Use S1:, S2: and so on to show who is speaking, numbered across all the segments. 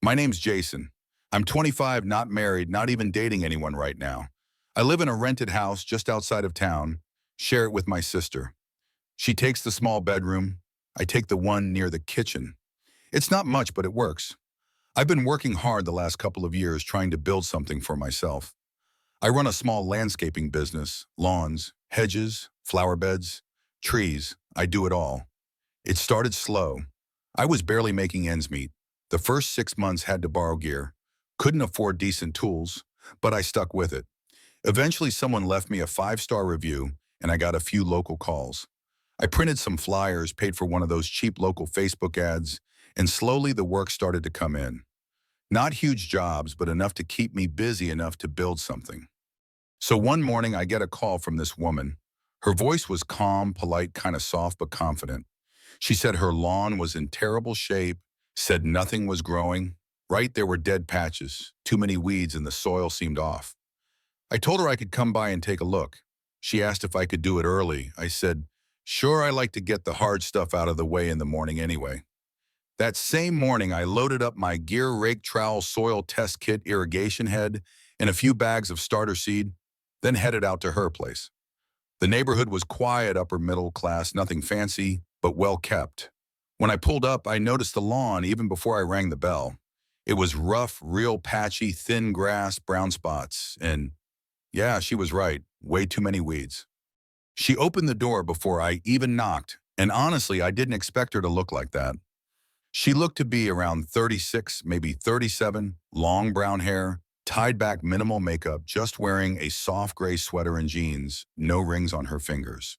S1: My name's Jason. I'm 25, not married, not even dating anyone right now. I live in a rented house just outside of town, share it with my sister. She takes the small bedroom. I take the one near the kitchen. It's not much, but it works. I've been working hard the last couple of years trying to build something for myself. I run a small landscaping business, lawns, hedges, flower beds, trees. I do it all. It started slow. I was barely making ends meet. The first 6 months had to borrow gear. Couldn't afford decent tools, but I stuck with it. Eventually, someone left me a 5-star review, and I got a few local calls. I printed some flyers, paid for one of those cheap local Facebook ads, and slowly the work started to come in. Not huge jobs, but enough to keep me busy enough to build something. So one morning, I get a call from this woman. Her voice was calm, polite, kind of soft, but confident. She said her lawn was in terrible shape, said nothing was growing. Right, there were dead patches, too many weeds, and the soil seemed off. I told her I could come by and take a look. She asked if I could do it early. I said, sure, I like to get the hard stuff out of the way in the morning anyway. That same morning, I loaded up my gear, rake, trowel, soil test kit, irrigation head, and a few bags of starter seed, then headed out to her place. The neighborhood was quiet, upper middle class, nothing fancy, but well kept. When I pulled up, I noticed the lawn even before I rang the bell. It was rough, real patchy, thin grass, brown spots, and yeah, she was right, way too many weeds. She opened the door before I even knocked, and honestly, I didn't expect her to look like that. She looked to be around 36, maybe 37, long brown hair, tied back minimal makeup, just wearing a soft gray sweater and jeans, no rings on her fingers.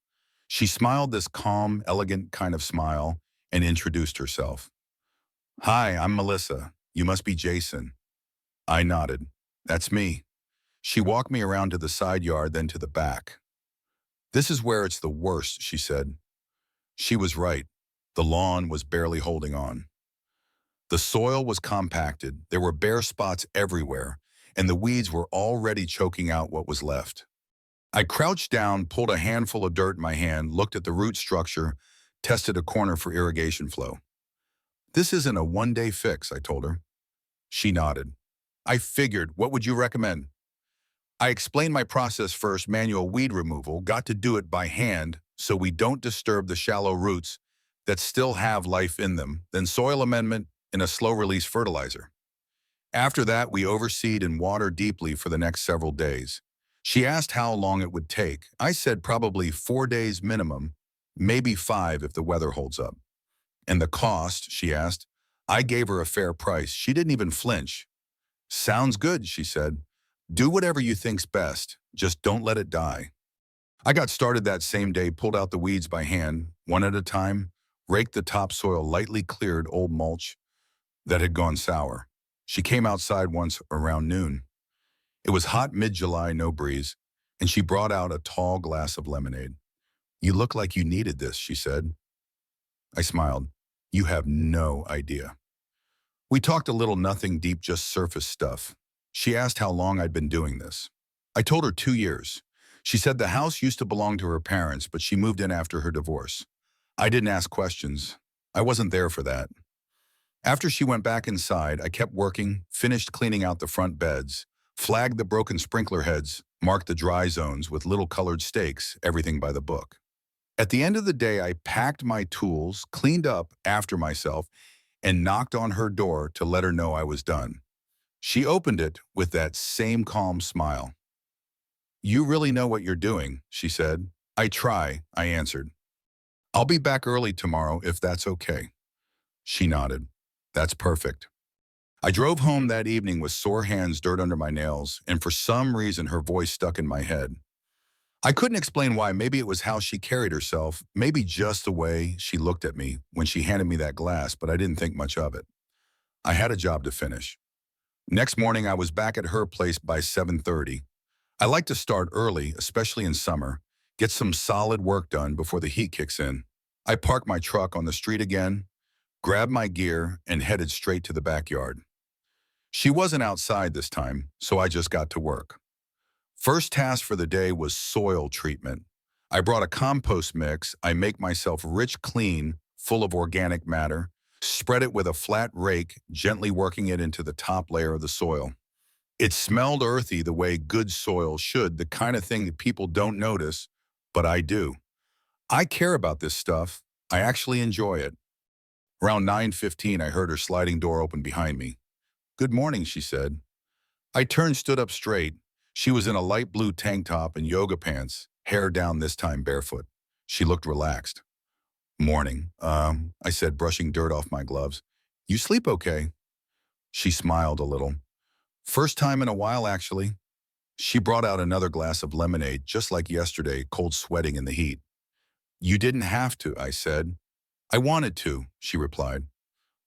S1: She smiled this calm, elegant kind of smile and introduced herself. Hi, I'm Melissa. You must be Jason. I nodded. That's me. She walked me around to the side yard, then to the back. This is where it's the worst, she said. She was right. The lawn was barely holding on. The soil was compacted, there were bare spots everywhere, and the weeds were already choking out what was left. I crouched down, pulled a handful of dirt in my hand, looked at the root structure, tested a corner for irrigation flow. This isn't a one-day fix, I told her. She nodded. I figured, what would you recommend? I explained my process first, manual weed removal, got to do it by hand so we don't disturb the shallow roots that still have life in them, then soil amendment and a slow-release fertilizer. After that, we overseed and water deeply for the next several days. She asked how long it would take. I said probably 4 days minimum, maybe 5 if the weather holds up. And the cost, she asked. I gave her a fair price. She didn't even flinch. Sounds good, she said. Do whatever you think's best. Just don't let it die. I got started that same day, pulled out the weeds by hand, one at a time, raked the topsoil, lightly cleared old mulch that had gone sour. She came outside once around noon. It was hot mid-July, no breeze, and she brought out a tall glass of lemonade. You look like you needed this, she said. I smiled. You have no idea. We talked a little, nothing deep, just surface stuff. She asked how long I'd been doing this. I told her 2 years. She said the house used to belong to her parents, but she moved in after her divorce. I didn't ask questions. I wasn't there for that. After she went back inside, I kept working, finished cleaning out the front beds, flagged the broken sprinkler heads, marked the dry zones with little colored stakes, everything by the book. At the end of the day, I packed my tools, cleaned up after myself, and knocked on her door to let her know I was done. She opened it with that same calm smile. You really know what you're doing, she said. I try, I answered. I'll be back early tomorrow if that's okay. She nodded. That's perfect. I drove home that evening with sore hands, dirt under my nails, and for some reason her voice stuck in my head. I couldn't explain why. Maybe it was how she carried herself, maybe just the way she looked at me when she handed me that glass, but I didn't think much of it. I had a job to finish. Next morning, I was back at her place by 7:30. I like to start early, especially in summer, get some solid work done before the heat kicks in. I parked my truck on the street again, grabbed my gear, and headed straight to the backyard. She wasn't outside this time, so I just got to work. First task for the day was soil treatment. I brought a compost mix. I make myself rich, clean, full of organic matter. Spread it with a flat rake, gently working it into the top layer of the soil. It smelled earthy the way good soil should, the kind of thing that people don't notice, but I do. I care about this stuff. I actually enjoy it. Around 9:15, I heard her sliding door open behind me. "Good morning," she said. I turned, stood up straight. She was in a light blue tank top and yoga pants, hair down, this time barefoot. She looked relaxed. "Morning," I said, brushing dirt off my gloves. "You sleep okay?" She smiled a little. "First time in a while, actually." She brought out another glass of lemonade, just like yesterday, cold, sweating in the heat. "You didn't have to," I said. "I wanted to," she replied.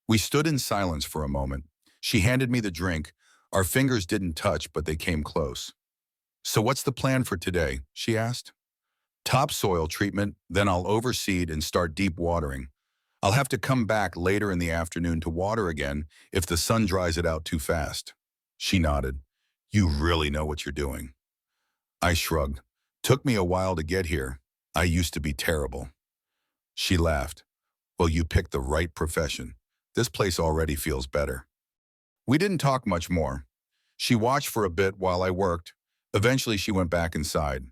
S1: We stood in silence for a moment. She handed me the drink. Our fingers didn't touch, but they came close. "So what's the plan for today?" she asked. "Topsoil treatment, then I'll overseed and start deep watering. I'll have to come back later in the afternoon to water again if the sun dries it out too fast." She nodded. "You really know what you're doing." I shrugged. "Took me a while to get here. I used to be terrible." She laughed. "Well, you picked the right profession. This place already feels better." We didn't talk much more. She watched for a bit while I worked. Eventually, she went back inside.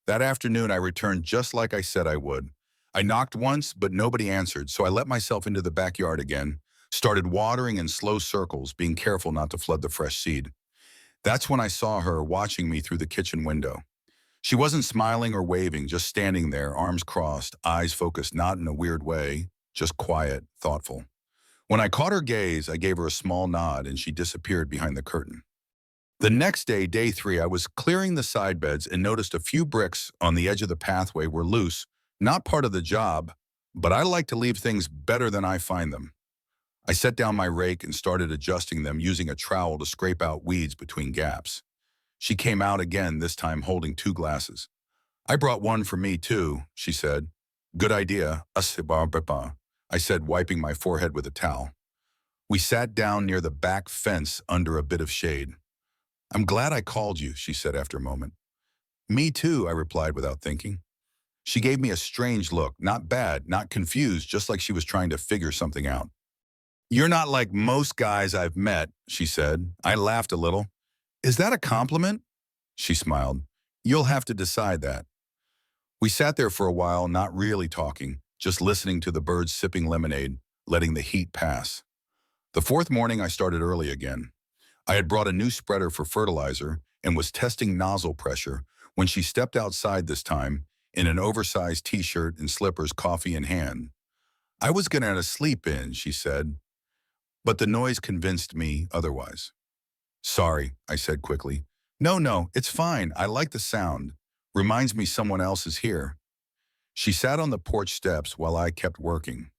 S1: That afternoon, I returned just like I said I would. I knocked once, but nobody answered, so I let myself into the backyard again, started watering in slow circles, being careful not to flood the fresh seed. That's when I saw her watching me through the kitchen window. She wasn't smiling or waving, just standing there, arms crossed, eyes focused, not in a weird way, just quiet, thoughtful. When I caught her gaze, I gave her a small nod and she disappeared behind the curtain. The next day, day 3, I was clearing the side beds and noticed a few bricks on the edge of the pathway were loose, not part of the job, but I like to leave things better than I find them. I set down my rake and started adjusting them, using a trowel to scrape out weeds between gaps. She came out again, this time holding 2 glasses. "I brought one for me too," she said. "Good idea, I said, wiping my forehead with a towel. We sat down near the back fence under a bit of shade. "I'm glad I called you," she said after a moment. "Me too," I replied without thinking. She gave me a strange look, not bad, not confused, just like she was trying to figure something out. "You're not like most guys I've met," she said. I laughed a little. "Is that a compliment?" She smiled. "You'll have to decide that." We sat there for a while, not really talking, just listening to the birds sipping lemonade, letting the heat pass. The 4th morning, I started early again. I had brought a new spreader for fertilizer and was testing nozzle pressure when she stepped outside this time in an oversized t-shirt and slippers, coffee in hand. "I was gonna sleep in," she said, but the noise convinced me otherwise. "Sorry," I said quickly. No, it's fine. I like the sound. Reminds me someone else is here." She sat on the porch steps while I kept working.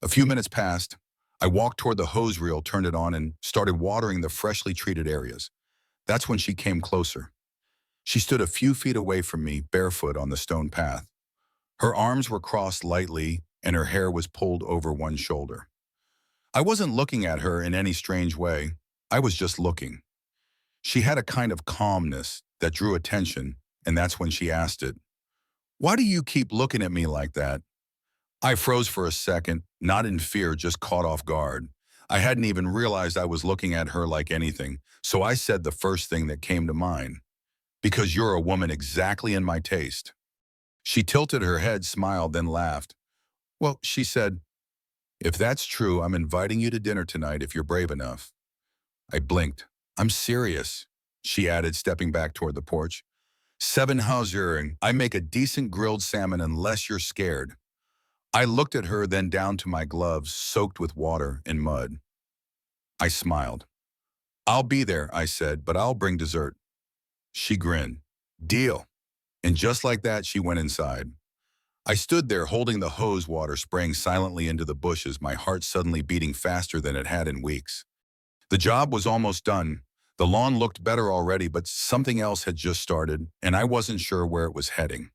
S1: A few minutes passed. I walked toward the hose reel, turned it on, and started watering the freshly treated areas. That's when she came closer. She stood a few feet away from me, barefoot on the stone path. Her arms were crossed lightly, and her hair was pulled over one shoulder. I wasn't looking at her in any strange way. I was just looking. She had a kind of calmness that drew attention, and that's when she asked it. "Why do you keep looking at me like that?" I froze for a second, not in fear, just caught off guard. I hadn't even realized I was looking at her like anything, so I said the first thing that came to mind. "Because you're a woman exactly in my taste." She tilted her head, smiled, then laughed. "Well," she said, "if that's true, I'm inviting you to dinner tonight if you're brave enough." I blinked. "I'm serious," she added, stepping back toward the porch. "Seven Hauser, I make a decent grilled salmon unless you're scared." I looked at her, then down to my gloves, soaked with water and mud. I smiled. "I'll be there," I said, "but I'll bring dessert." She grinned. "Deal." And just like that, she went inside. I stood there holding the hose water, spraying silently into the bushes, my heart suddenly beating faster than it had in weeks. The job was almost done. The lawn looked better already, but something else had just started, and I wasn't sure where it was heading.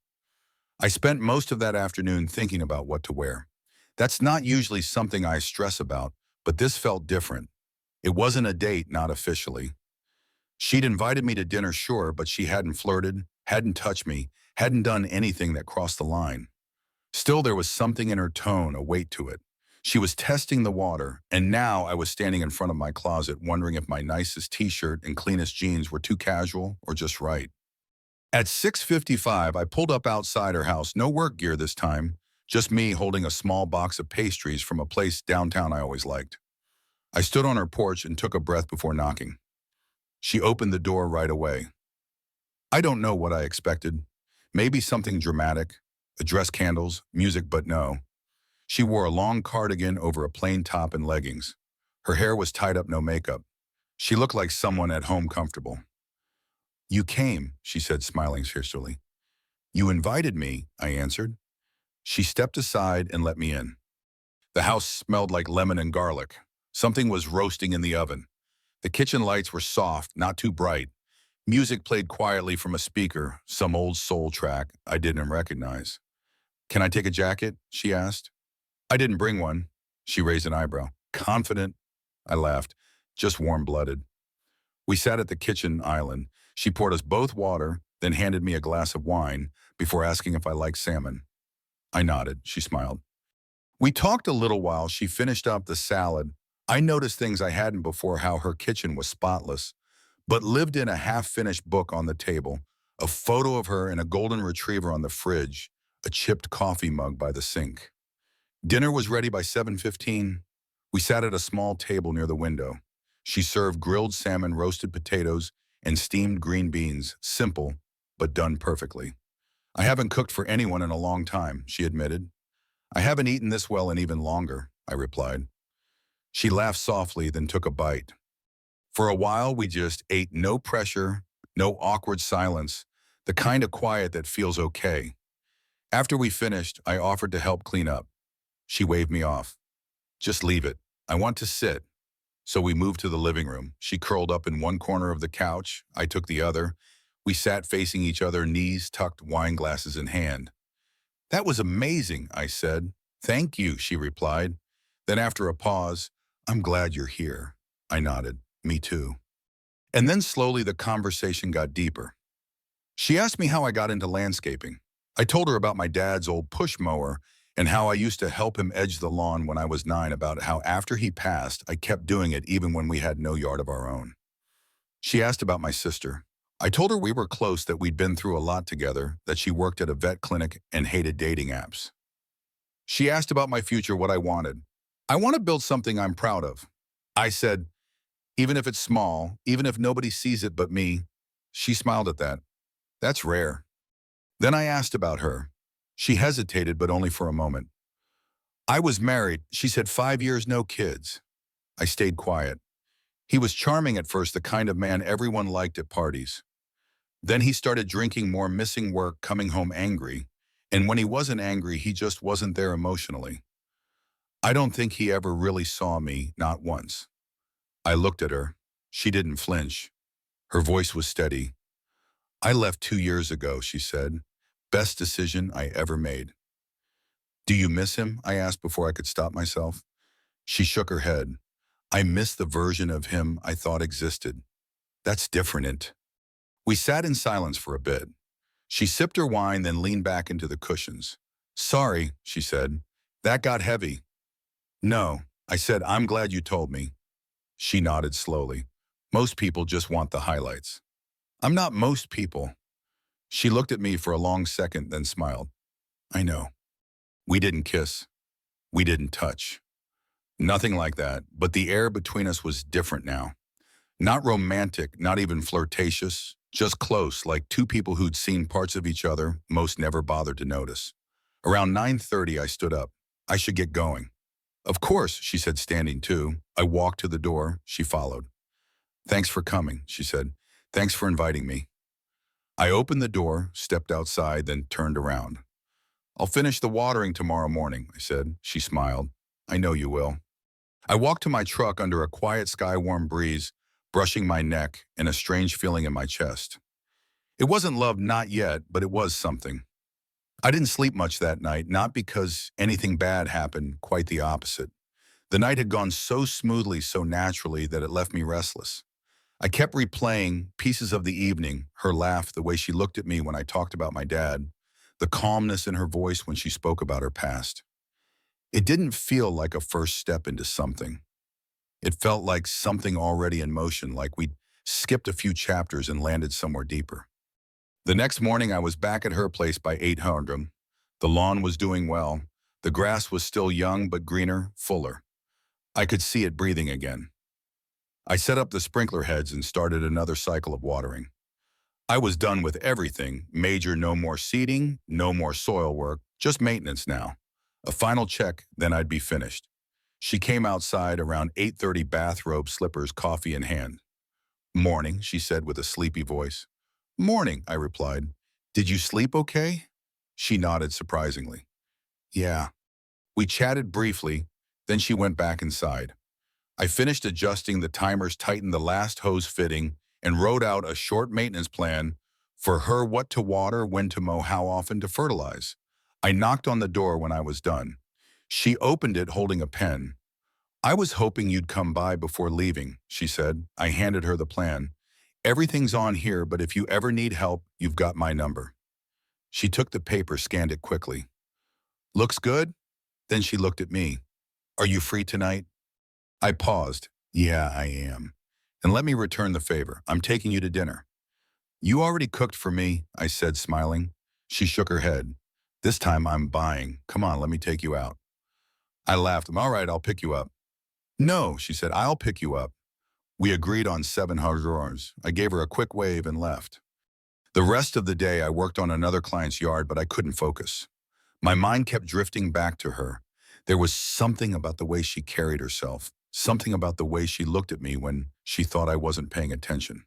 S1: I spent most of that afternoon thinking about what to wear. That's not usually something I stress about, but this felt different. It wasn't a date, not officially. She'd invited me to dinner, sure, but she hadn't flirted, hadn't touched me, hadn't done anything that crossed the line. Still, there was something in her tone, a weight to it. She was testing the water, and now I was standing in front of my closet wondering if my nicest t-shirt and cleanest jeans were too casual or just right. At 6:55, I pulled up outside her house, no work gear this time, just me holding a small box of pastries from a place downtown I always liked. I stood on her porch and took a breath before knocking. She opened the door right away. I don't know what I expected. Maybe something dramatic, address candles, music, but no. She wore a long cardigan over a plain top and leggings. Her hair was tied up, no makeup. She looked like someone at home comfortable. "You came," she said, smiling fiercely. "You invited me," I answered. She stepped aside and let me in. The house smelled like lemon and garlic. Something was roasting in the oven. The kitchen lights were soft, not too bright. Music played quietly from a speaker, some old soul track I didn't recognize. "Can I take a jacket?" she asked. "I didn't bring one." She raised an eyebrow. "Confident?" I laughed. "Just warm-blooded." We sat at the kitchen island. She poured us both water, then handed me a glass of wine before asking if I liked salmon. I nodded. She smiled. We talked a little while. She finished up the salad. I noticed things I hadn't before: how her kitchen was spotless, but lived in: a half-finished book on the table, a photo of her and a golden retriever on the fridge, a chipped coffee mug by the sink. Dinner was ready by 7:15. We sat at a small table near the window. She served grilled salmon, roasted potatoes, and steamed green beans, simple, but done perfectly. "I haven't cooked for anyone in a long time," she admitted. "I haven't eaten this well in even longer," I replied. She laughed softly, then took a bite. For a while, we just ate, no pressure, no awkward silence, the kind of quiet that feels okay. After we finished, I offered to help clean up. She waved me off. "Just leave it. I want to sit." So we moved to the living room. She curled up in one corner of the couch. I took the other. We sat facing each other, knees tucked, wine glasses in hand. "That was amazing," I said. "Thank you," she replied. Then after a pause, "I'm glad you're here." I nodded. "Me too." And then slowly the conversation got deeper. She asked me how I got into landscaping. I told her about my dad's old push mower and how I used to help him edge the lawn when I was 9, about how after he passed, I kept doing it even when we had no yard of our own. She asked about my sister. I told her we were close, that we'd been through a lot together, that she worked at a vet clinic and hated dating apps. She asked about my future, what I wanted. "I want to build something I'm proud of." I said, "Even if it's small, even if nobody sees it but me." She smiled at that. "That's rare." Then I asked about her. She hesitated, but only for a moment. "I was married," she said, "5 years, no kids." I stayed quiet. He was charming at first, the kind of man everyone liked at parties. Then he started drinking more, missing work, coming home angry. And when he wasn't angry, he just wasn't there emotionally. I don't think he ever really saw me, not once. I looked at her. She didn't flinch. Her voice was steady. "I left 2 years ago," she said. "Best decision I ever made." "Do you miss him?" I asked before I could stop myself. She shook her head. "I miss the version of him I thought existed. That's different." We sat in silence for a bit. She sipped her wine, then leaned back into the cushions. "Sorry," she said. "That got heavy." "No," I said. "I'm glad you told me." She nodded slowly. "Most people just want the highlights." "I'm not most people." She looked at me for a long second, then smiled. "I know. We didn't kiss. We didn't touch. Nothing like that, but the air between us was different now. Not romantic, not even flirtatious, just close, like two people who'd seen parts of each other most never bothered to notice." Around 9:30, I stood up. "I should get going." "Of course," she said, standing too. I walked to the door. She followed. "Thanks for coming," she said. "Thanks for inviting me." I opened the door, stepped outside, then turned around. "I'll finish the watering tomorrow morning," I said. She smiled. "I know you will." I walked to my truck under a quiet, sky-warm breeze, brushing my neck and a strange feeling in my chest. It wasn't love, not yet, but it was something. I didn't sleep much that night, not because anything bad happened, quite the opposite. The night had gone so smoothly, so naturally, that it left me restless. I kept replaying pieces of the evening: her laugh, the way she looked at me when I talked about my dad, the calmness in her voice when she spoke about her past. It didn't feel like a first step into something. It felt like something already in motion, like we'd skipped a few chapters and landed somewhere deeper. The next morning, I was back at her place by 800. The lawn was doing well. The grass was still young, but greener, fuller. I could see it breathing again. I set up the sprinkler heads and started another cycle of watering. I was done with everything. Major, no more seeding, no more soil work, just maintenance now. A final check, then I'd be finished. She came outside around 8:30, bathrobe, slippers, coffee in hand. "Morning," she said with a sleepy voice. "Morning," I replied. "Did you sleep okay?" She nodded surprisingly. "Yeah." We chatted briefly, then she went back inside. I finished adjusting the timers, tightened the last hose fitting, and wrote out a short maintenance plan for her: what to water, when to mow, how often to fertilize. I knocked on the door when I was done. She opened it holding a pen. "I was hoping you'd come by before leaving," she said. I handed her the plan. "Everything's on here, but if you ever need help, you've got my number." She took the paper, scanned it quickly. "Looks good?" Then she looked at me. "Are you free tonight?" I paused. "Yeah, I am. And let me return the favor. I'm taking you to dinner." "You already cooked for me," I said, smiling. She shook her head. "This time I'm buying. Come on, let me take you out." I laughed. "All right, I'll pick you up." "No," she said, "I'll pick you up." We agreed on $700. I gave her a quick wave and left. The rest of the day, I worked on another client's yard, but I couldn't focus. My mind kept drifting back to her. There was something about the way she carried herself, something about the way she looked at me when she thought I wasn't paying attention.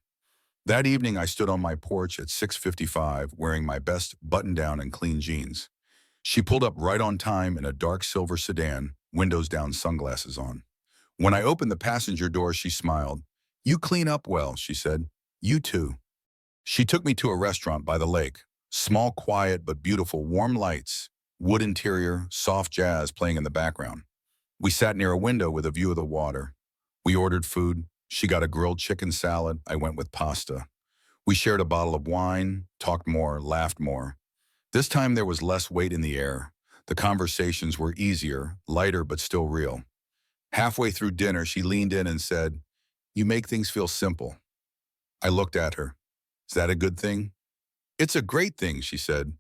S1: That evening, I stood on my porch at 6:55, wearing my best button-down and clean jeans. She pulled up right on time in a dark silver sedan, windows down, sunglasses on. When I opened the passenger door, she smiled. "You clean up well," she said. "You too." She took me to a restaurant by the lake. Small, quiet, but beautiful, warm lights, wood interior, soft jazz playing in the background. We sat near a window with a view of the water. We ordered food. She got a grilled chicken salad. I went with pasta. We shared a bottle of wine, talked more, laughed more. This time there was less weight in the air. The conversations were easier, lighter, but still real. Halfway through dinner, she leaned in and said, "You make things feel simple." I looked at her. "Is that a good thing?" "It's a great thing," she said.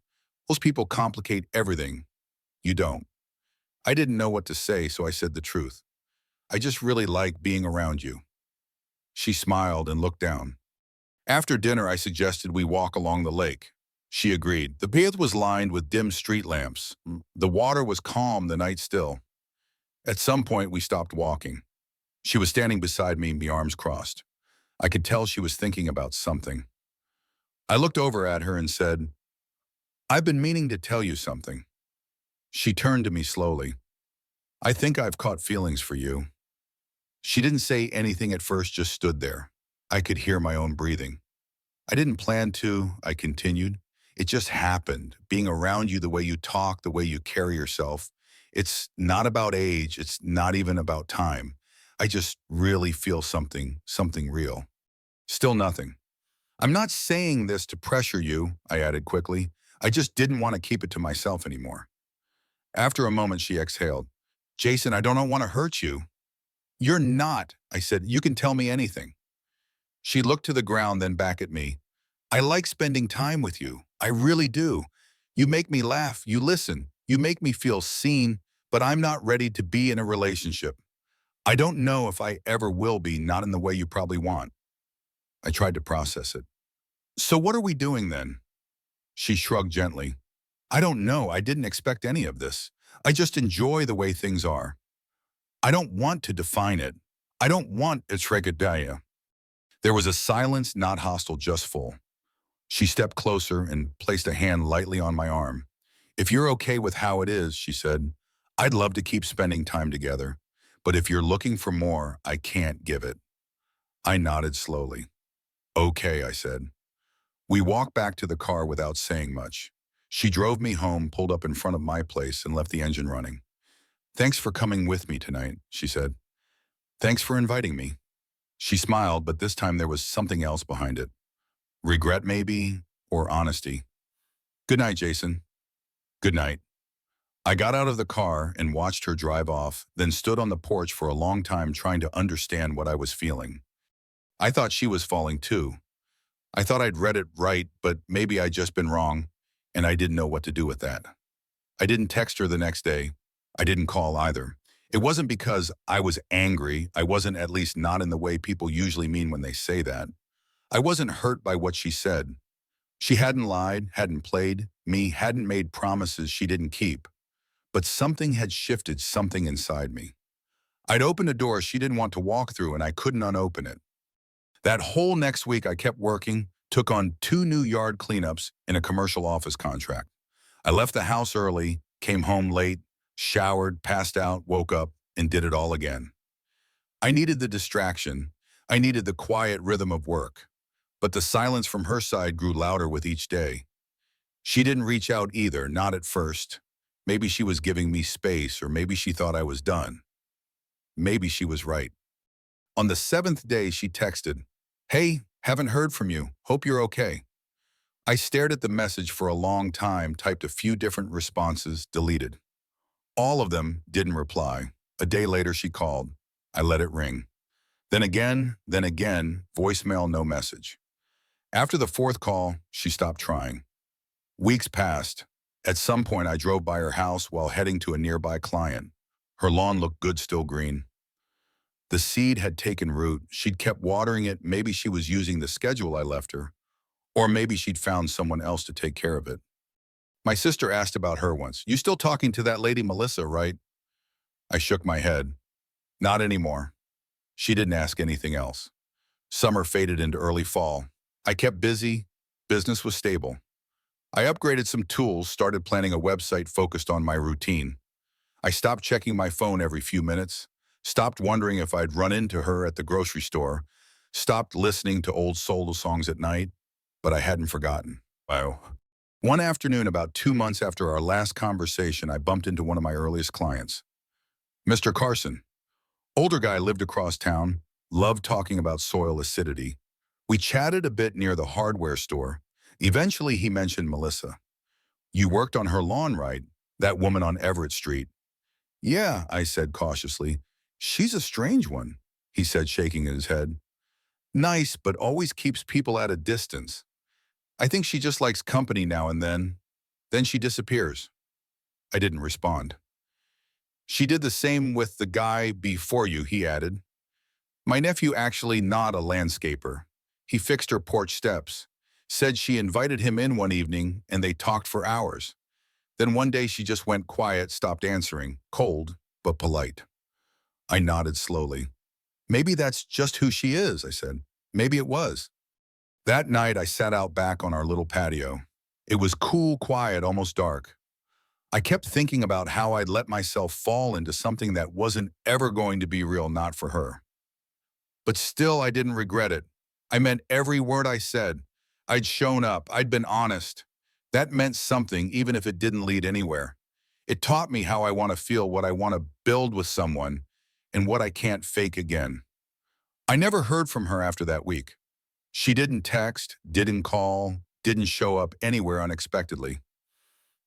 S1: "Most people complicate everything. You don't." I didn't know what to say, so I said the truth. "I just really like being around you." She smiled and looked down. After dinner, I suggested we walk along the lake. She agreed. The path was lined with dim street lamps. The water was calm, the night still. At some point, we stopped walking. She was standing beside me, my arms crossed. I could tell she was thinking about something. I looked over at her and said, "I've been meaning to tell you something." She turned to me slowly. "I think I've caught feelings for you." She didn't say anything at first, just stood there. I could hear my own breathing. "I didn't plan to," I continued. "It just happened. Being around you, the way you talk, the way you carry yourself. It's not about age. It's not even about time. I just really feel something real." Still nothing. "I'm not saying this to pressure you," I added quickly. "I just didn't want to keep it to myself anymore." After a moment, she exhaled. "Jason, I don't want to hurt you." "You're not," I said. "You can tell me anything." She looked to the ground, then back at me. "I like spending time with you. I really do. You make me laugh. You listen. You make me feel seen, but I'm not ready to be in a relationship. I don't know if I ever will be, not in the way you probably want." I tried to process it. "So what are we doing then?" She shrugged gently. "I don't know. I didn't expect any of this. I just enjoy the way things are. I don't want to define it. I don't want a tragedie." There was a silence, not hostile, just full. She stepped closer and placed a hand lightly on my arm. "If you're okay with how it is," she said, "I'd love to keep spending time together. But if you're looking for more, I can't give it." I nodded slowly. "Okay," I said. We walked back to the car without saying much. She drove me home, pulled up in front of my place, and left the engine running. "Thanks for coming with me tonight," she said. "Thanks for inviting me." She smiled, but this time there was something else behind it. Regret, maybe, or honesty. "Good night, Jason." "Good night." I got out of the car and watched her drive off, then stood on the porch for a long time trying to understand what I was feeling. I thought she was falling too. I thought I'd read it right, but maybe I'd just been wrong, and I didn't know what to do with that. I didn't text her the next day. I didn't call either. It wasn't because I was angry. I wasn't, at least not in the way people usually mean when they say that. I wasn't hurt by what she said. She hadn't lied, hadn't played me, hadn't made promises she didn't keep. But something had shifted something inside me. I'd opened a door she didn't want to walk through, and I couldn't unopen it. That whole next week I kept working, took on 2 new yard cleanups in a commercial office contract. I left the house early, came home late, showered, passed out, woke up, and did it all again. I needed the distraction. I needed the quiet rhythm of work. But the silence from her side grew louder with each day. She didn't reach out either, not at first. Maybe she was giving me space, or maybe she thought I was done. Maybe she was right. On the 7th day, she texted, "Hey, haven't heard from you. Hope you're okay." I stared at the message for a long time, typed a few different responses, deleted. All of them, didn't reply. A day later, she called. I let it ring. Then again, voicemail, no message. After the 4th call, she stopped trying. Weeks passed. At some point, I drove by her house while heading to a nearby client. Her lawn looked good, still green. The seed had taken root. She'd kept watering it. Maybe she was using the schedule I left her, or maybe she'd found someone else to take care of it. My sister asked about her once. "You still talking to that lady Melissa, right?" I shook my head. Not anymore. She didn't ask anything else. Summer faded into early fall. I kept busy. Business was stable. I upgraded some tools, started planning a website focused on my routine. I stopped checking my phone every few minutes, stopped wondering if I'd run into her at the grocery store, stopped listening to old soul songs at night, but I hadn't forgotten. Wow. One afternoon, about 2 months after our last conversation, I bumped into one of my earliest clients. Mr. Carson. Older guy, lived across town, loved talking about soil acidity. We chatted a bit near the hardware store. Eventually, he mentioned Melissa. "You worked on her lawn, right? That woman on Everett Street." "Yeah," I said cautiously. "She's a strange one," he said, shaking his head. "Nice, but always keeps people at a distance. I think she just likes company now and then. Then she disappears." I didn't respond. "She did the same with the guy before you," he added. "My nephew actually not a landscaper. He fixed her porch steps. Said she invited him in one evening and they talked for hours. Then one day she just went quiet, stopped answering, cold but polite." I nodded slowly. "Maybe that's just who she is," I said. "Maybe it was." That night I sat out back on our little patio. It was cool, quiet, almost dark. I kept thinking about how I'd let myself fall into something that wasn't ever going to be real, not for her. But still, I didn't regret it. I meant every word I said. I'd shown up. I'd been honest. That meant something, even if it didn't lead anywhere. It taught me how I want to feel, what I want to build with someone, and what I can't fake again. I never heard from her after that week. She didn't text, didn't call, didn't show up anywhere unexpectedly.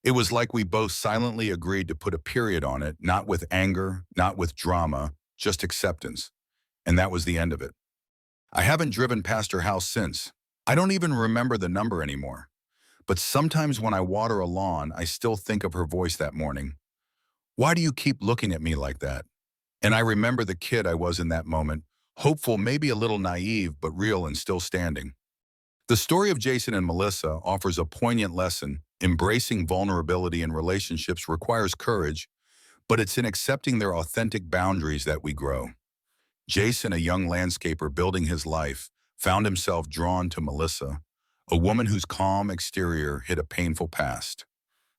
S1: It was like we both silently agreed to put a period on it, not with anger, not with drama, just acceptance. And that was the end of it. I haven't driven past her house since. I don't even remember the number anymore. But sometimes when I water a lawn, I still think of her voice that morning. "Why do you keep looking at me like that?" And I remember the kid I was in that moment, hopeful, maybe a little naive, but real and still standing. The story of Jason and Melissa offers a poignant lesson. Embracing vulnerability in relationships requires courage, but it's in accepting their authentic boundaries that we grow. Jason, a young landscaper building his life, found himself drawn to Melissa, a woman whose calm exterior hid a painful past.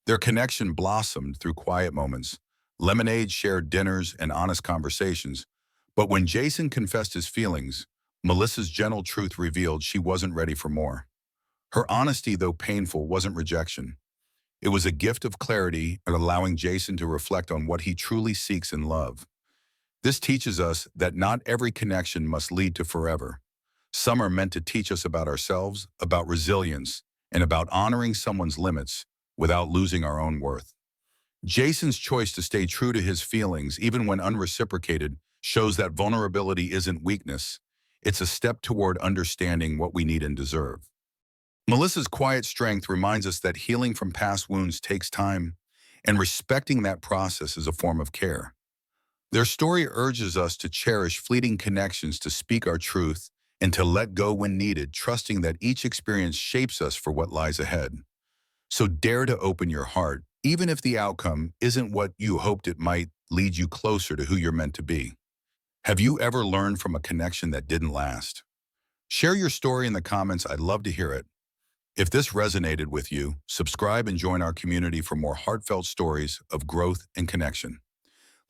S1: Their connection blossomed through quiet moments, lemonade, shared dinners, and honest conversations. But when Jason confessed his feelings, Melissa's gentle truth revealed she wasn't ready for more. Her honesty, though painful, wasn't rejection. It was a gift of clarity and allowing Jason to reflect on what he truly seeks in love. This teaches us that not every connection must lead to forever. Some are meant to teach us about ourselves, about resilience, and about honoring someone's limits without losing our own worth. Jason's choice to stay true to his feelings, even when unreciprocated, shows that vulnerability isn't weakness. It's a step toward understanding what we need and deserve. Melissa's quiet strength reminds us that healing from past wounds takes time, and respecting that process is a form of care. Their story urges us to cherish fleeting connections, to speak our truth, and to let go when needed, trusting that each experience shapes us for what lies ahead. So dare to open your heart, even if the outcome isn't what you hoped it might, lead you closer to who you're meant to be. Have you ever learned from a connection that didn't last? Share your story in the comments. I'd love to hear it. If this resonated with you, subscribe and join our community for more heartfelt stories of growth and connection.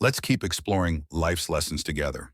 S1: Let's keep exploring life's lessons together.